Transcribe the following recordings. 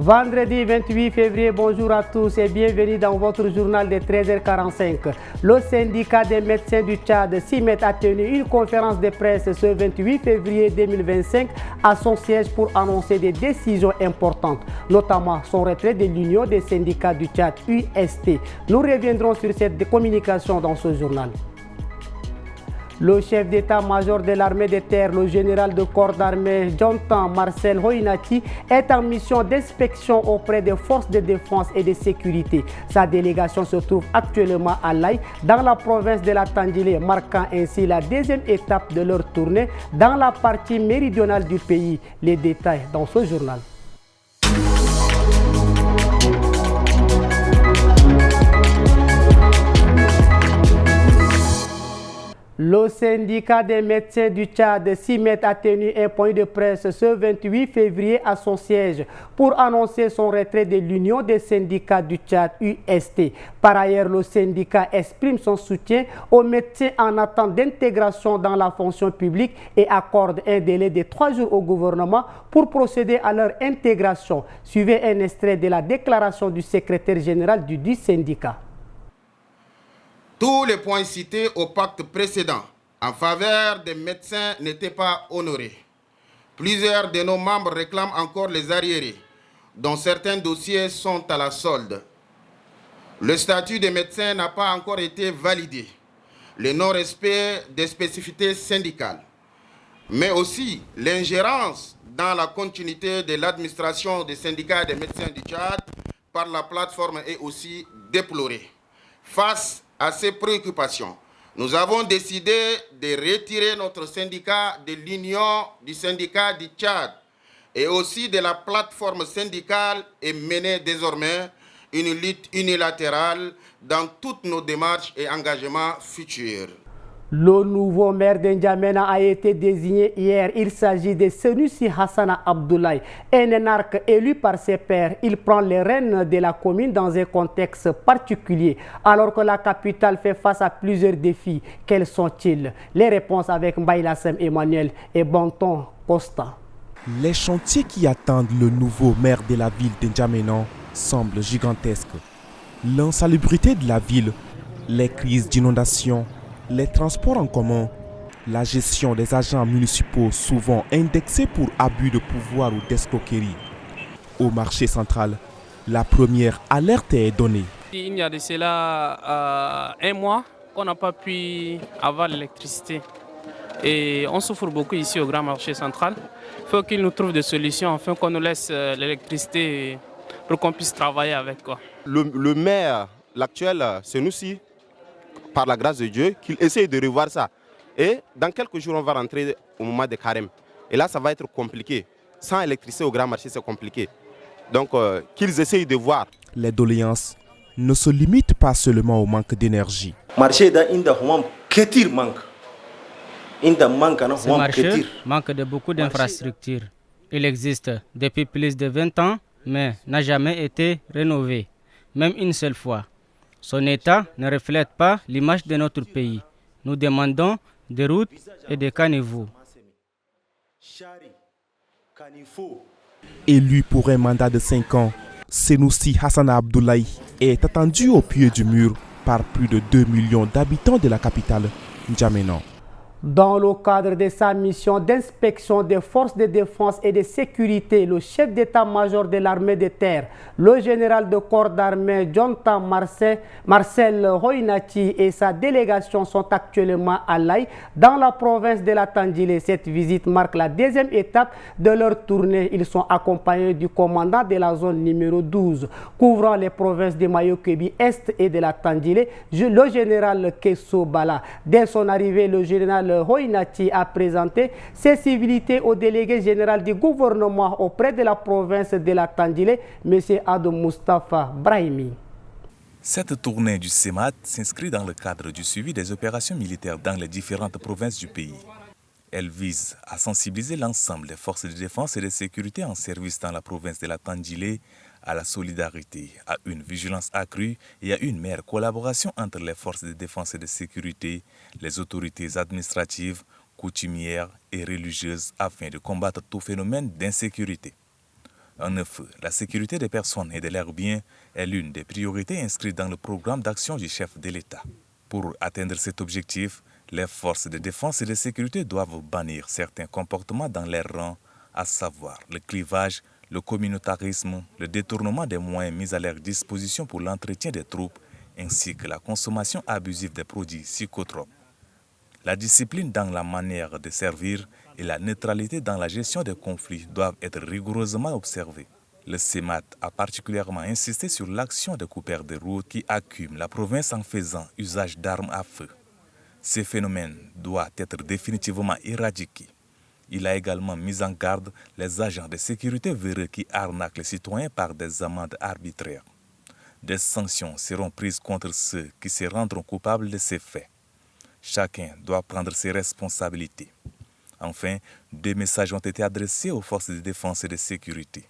Vendredi 28 février, bonjour à tous et bienvenue dans votre journal de 13h45. Le syndicat des médecins du Tchad, CIMET, a tenu une conférence de presse ce 28 février 2025 à son siège pour annoncer des décisions importantes, notamment son retrait de l'Union des syndicats du Tchad, UST. Nous reviendrons sur cette communication dans ce journal. Le chef d'état-major de l'armée de terre, le général de corps d'armée Jonathan Marcel Hoinati, est en mission d'inspection auprès des forces de défense et de sécurité. Sa délégation se trouve actuellement à Laye, dans la province de la Tandjilé, marquant ainsi la deuxième étape de leur tournée dans la partie méridionale du pays. Les détails dans ce journal. Le syndicat des médecins du Tchad, CIMET, a tenu un point de presse ce 28 février à son siège pour annoncer son retrait de l'Union des syndicats du Tchad, UST. Par ailleurs, le syndicat exprime son soutien aux médecins en attente d'intégration dans la fonction publique et accorde un délai de 3 jours au gouvernement pour procéder à leur intégration. Suivez un extrait de la déclaration du secrétaire général du syndicat. Tous les points cités au pacte précédent en faveur des médecins n'étaient pas honorés. Plusieurs de nos membres réclament encore les arriérés, dont certains dossiers sont à la solde. Le statut des médecins n'a pas encore été validé. Le non-respect des spécificités syndicales, mais aussi l'ingérence dans la continuité de l'administration des syndicats des médecins du Tchad par la plateforme est aussi déplorée. Face à ces préoccupations, nous avons décidé de retirer notre syndicat de l'Union du syndicat du Tchad et aussi de la plateforme syndicale et mener désormais une lutte unilatérale dans toutes nos démarches et engagements futurs. Le nouveau maire d'Njamena a été désigné hier. Il s'agit de Senussi Hassana Abdoulaye, un énarque élu par ses pairs. Il prend les rênes de la commune dans un contexte particulier, alors que la capitale fait face à plusieurs défis. Quels sont-ils? Les réponses avec Mbaïlassem Emmanuel et Bonton Costa. Les chantiers qui attendent le nouveau maire de la ville d'Njamena semblent gigantesques. L'insalubrité de la ville, les crises d'inondation, les transports en commun, la gestion des agents municipaux souvent indexés pour abus de pouvoir ou d'escroquerie. Au marché central, la première alerte est donnée. Il y a de cela un mois qu'on n'a pas pu avoir l'électricité. Et on souffre beaucoup ici au grand marché central. Il faut qu'ils nous trouvent des solutions afin qu'on nous laisse l'électricité pour qu'on puisse travailler avec. Le maire, l'actuel, c'est nous aussi, par la grâce de Dieu, qu'il essaye de revoir ça. Et dans quelques jours, on va rentrer au moment des carèmes. Et là, ça va être compliqué. Sans électricité au grand marché, c'est compliqué. Donc, qu'ils essayent de voir. Les doléances ne se limitent pas seulement au manque d'énergie. Ce marché manque de beaucoup d'infrastructures. Il existe depuis plus de 20 ans, mais n'a jamais été rénové, même une seule fois. Son état ne reflète pas l'image de notre pays. Nous demandons des routes et des caniveaux. Élu pour un mandat de 5 ans, Senussi Hassana Abdoulaye est attendu au pied du mur par plus de 2 millions d'habitants de la capitale, N'Djamena. Dans le cadre de sa mission d'inspection des forces de défense et de sécurité, le chef d'état-major de l'armée de terre, le général de corps d'armée Jonathan Marcel Hoinati et sa délégation sont actuellement à Laye, dans la province de la Tandjilé. Cette visite marque la deuxième étape de leur tournée. Ils sont accompagnés du commandant de la zone numéro 12, couvrant les provinces de Mayo-Kébi Est et de la Tandjilé, le général Kesso Bala. Dès son arrivée, le général Hoinati a présenté ses civilités au délégué général du gouvernement auprès de la province de la Tandjilé, M. Adou Mustafa Brahimi. Cette tournée du CEMAT s'inscrit dans le cadre du suivi des opérations militaires dans les différentes provinces du pays. Elle vise à sensibiliser l'ensemble des forces de défense et de sécurité en service dans la province de la Tandjilé à la solidarité, à une vigilance accrue et à une meilleure collaboration entre les forces de défense et de sécurité, les autorités administratives, coutumières et religieuses afin de combattre tout phénomène d'insécurité. En effet, la sécurité des personnes et de leurs biens est l'une des priorités inscrites dans le programme d'action du chef de l'État. Pour atteindre cet objectif, les forces de défense et de sécurité doivent bannir certains comportements dans leurs rangs, à savoir le clivage, le communautarisme, le détournement des moyens mis à leur disposition pour l'entretien des troupes, ainsi que la consommation abusive des produits psychotropes. La discipline dans la manière de servir et la neutralité dans la gestion des conflits doivent être rigoureusement observées. Le CEMAT a particulièrement insisté sur l'action des coupeurs de route qui accumulent la province en faisant usage d'armes à feu. Ces phénomènes doivent être définitivement éradiqués. Il a également mis en garde les agents de sécurité véreux qui arnaquent les citoyens par des amendes arbitraires. Des sanctions seront prises contre ceux qui se rendront coupables de ces faits. Chacun doit prendre ses responsabilités. Enfin, 2 messages ont été adressés aux forces de défense et de sécurité.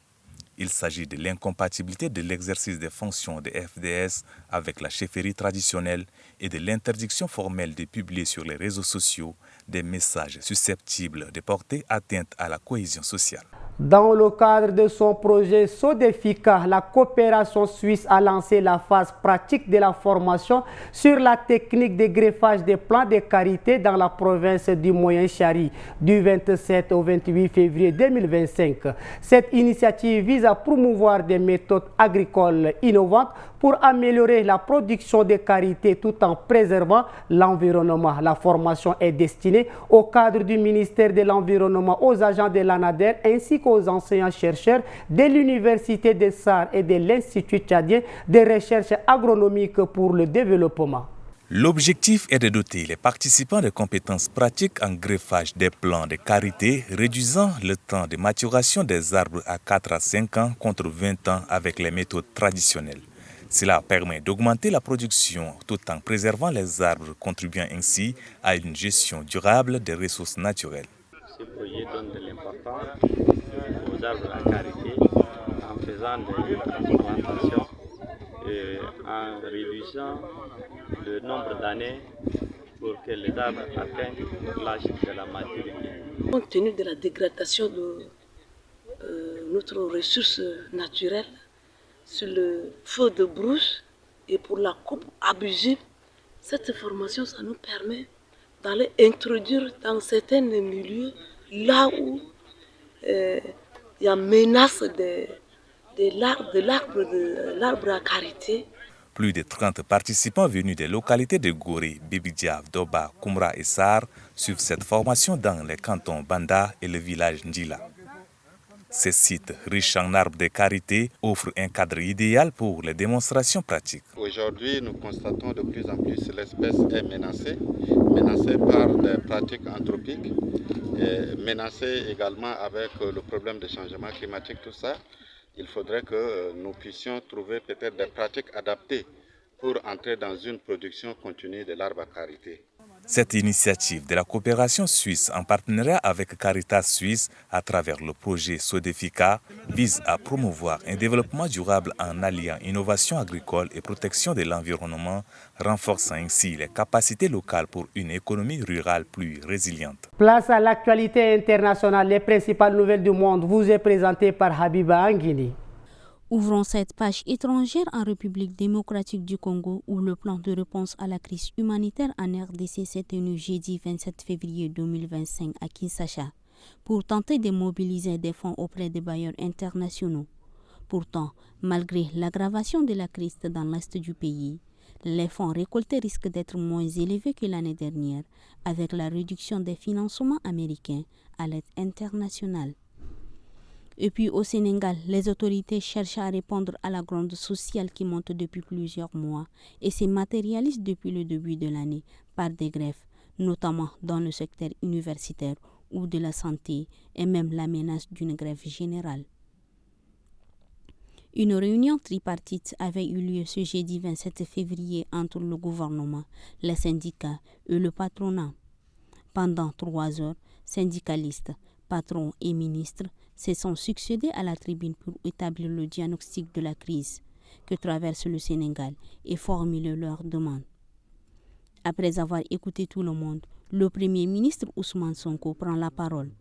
Il s'agit de l'incompatibilité de l'exercice des fonctions des FDS avec la chefferie traditionnelle et de l'interdiction formelle de publier sur les réseaux sociaux des messages susceptibles de porter atteinte à la cohésion sociale. Dans le cadre de son projet SODEFICA, la coopération suisse a lancé la phase pratique de la formation sur la technique de greffage des plants de karité dans la province du Moyen-Chari du 27 au 28 février 2025. Cette initiative vise à promouvoir des méthodes agricoles innovantes pour améliorer la production de karité tout en préservant l'environnement. La formation est destinée au cadre du ministère de l'Environnement, aux agents de l'ANADER ainsi qu'aux enseignants-chercheurs de l'Université des SAR et de l'Institut tchadien de recherche agronomique pour le développement. L'objectif est de doter les participants de compétences pratiques en greffage des plants de karité, réduisant le temps de maturation des arbres à 4 à 5 ans contre 20 ans avec les méthodes traditionnelles. Cela permet d'augmenter la production tout en préservant les arbres, contribuant ainsi à une gestion durable des ressources naturelles. Ce projet donne de l'importance aux arbres à karité en faisant des transplantations et en réduisant le nombre d'années pour que les arbres atteignent l'âge de la maturité. Compte tenu de la dégradation de notre ressource naturelle, sur le feu de brousse et pour la coupe abusive, cette formation, ça nous permet d'aller introduire dans certains milieux là où il y a menace de l'arbre à karité. Plus de 30 participants venus des localités de Gorée, Bibidiav, Doba, Koumra et Sar suivent cette formation dans les cantons Banda et le village Ndila. Ces sites riches en arbres de karité offrent un cadre idéal pour les démonstrations pratiques. Aujourd'hui, nous constatons de plus en plus que l'espèce est menacée par des pratiques anthropiques, et menacée également avec le problème du changement climatique, tout ça. Il faudrait que nous puissions trouver peut-être des pratiques adaptées pour entrer dans une production continue de l'arbre à karité. Cette initiative de la coopération suisse en partenariat avec Caritas Suisse à travers le projet SODEFICA vise à promouvoir un développement durable en alliant innovation agricole et protection de l'environnement, renforçant ainsi les capacités locales pour une économie rurale plus résiliente. Place à l'actualité internationale. Les principales nouvelles du monde vous est présentées par Habiba Anguini. Ouvrons cette page étrangère en République démocratique du Congo où le plan de réponse à la crise humanitaire en RDC s'est tenu jeudi 27 février 2025 à Kinshasa pour tenter de mobiliser des fonds auprès des bailleurs internationaux. Pourtant, malgré l'aggravation de la crise dans l'est du pays, les fonds récoltés risquent d'être moins élevés que l'année dernière avec la réduction des financements américains à l'aide internationale. Et puis au Sénégal, les autorités cherchent à répondre à la gronde sociale qui monte depuis plusieurs mois et se matérialise depuis le début de l'année par des grèves, notamment dans le secteur universitaire ou de la santé et même la menace d'une grève générale. Une réunion tripartite avait eu lieu ce jeudi 27 février entre le gouvernement, les syndicats et le patronat. Pendant 3 heures, syndicalistes, patrons et ministres se sont succédés à la tribune pour établir le diagnostic de la crise que traverse le Sénégal et formuler leurs demandes. Après avoir écouté tout le monde, le Premier ministre Ousmane Sonko prend la parole.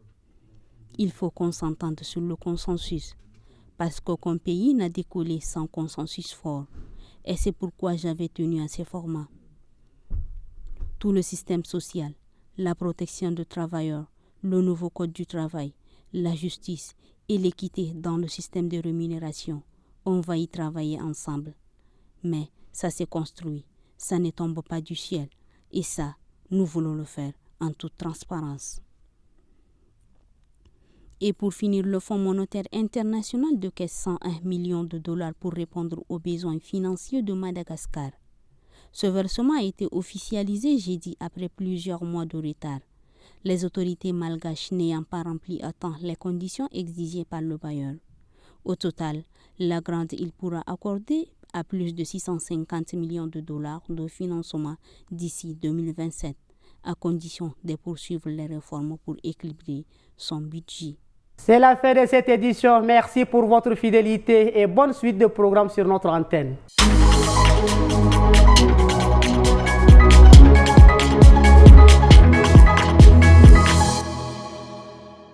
Il faut qu'on s'entende sur le consensus. parce qu'aucun pays n'a décollé sans consensus fort. Et c'est pourquoi j'avais tenu à ces formats. Tout le système social, la protection des travailleurs, le nouveau code du travail, la justice et l'équité dans le système de rémunération, on va y travailler ensemble. Mais ça s'est construit, ça ne tombe pas du ciel. Et ça, nous voulons le faire en toute transparence. Et pour finir, le Fonds monétaire international de 101 millions de dollars pour répondre aux besoins financiers de Madagascar. Ce versement a été officialisé jeudi après plusieurs mois de retard. Les autorités malgaches n'ayant pas rempli à temps les conditions exigées par le bailleur. Au total, la grande île pourra accorder à plus de 650 millions de dollars de financement d'ici 2027, à condition de poursuivre les réformes pour équilibrer son budget. C'est la fin de cette édition. Merci pour votre fidélité et bonne suite de programmes sur notre antenne.